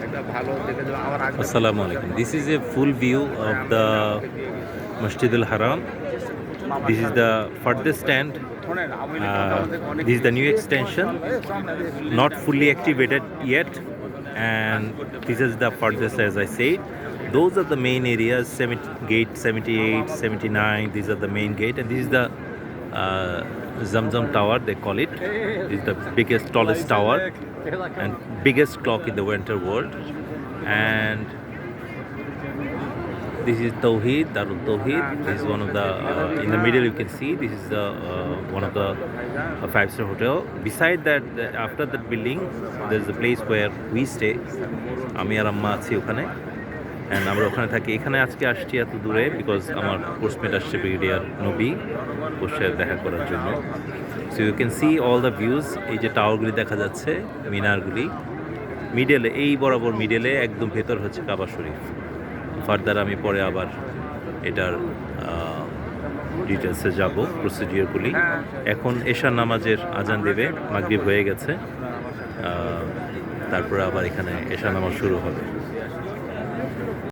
Assalamu alaikum. This is a full view of the Masjid al Haram. This is the furthest stand. This is the new extension, not fully activated yet, and this is the furthest, as I said. Those are the main areas, gate 78, 79. These are the main gate, and this is the Zamzam Tower, they call it. This is the biggest, tallest tower and biggest clock in the winter world. And this is Tawheed, Darul Tawheed. This is one of the, in the middle you can see, this is the, one of the five-star hotel. Beside that, after that building, there is a place where we stay. আমি আর আম্মা আছি ওখানে, and আমরা ওখানে থাকি। এখানে আজকে আসছি এত দূরে বিকজ আমার কোর্সমেট আসছে ব্রিগেডিয়ার নবী, ওর সাথে দেখা করার জন্য। So you can see all the views. এই যে টাওয়ারগুলি দেখা যাচ্ছে, মিনারগুলি, মিডলে, এই বরাবর মিডলে একদম ভেতর হচ্ছে কাবা শরীফ। ফার্দার আমি পরে আবার এটার ডিটেলসে যাব, প্রসিডিওরগুলি। এখন এশার নামাজের আজান দেবে, মাগরিব হয়ে গেছে, তারপরে আবার এখানে এশার নামাজ শুরু হবে।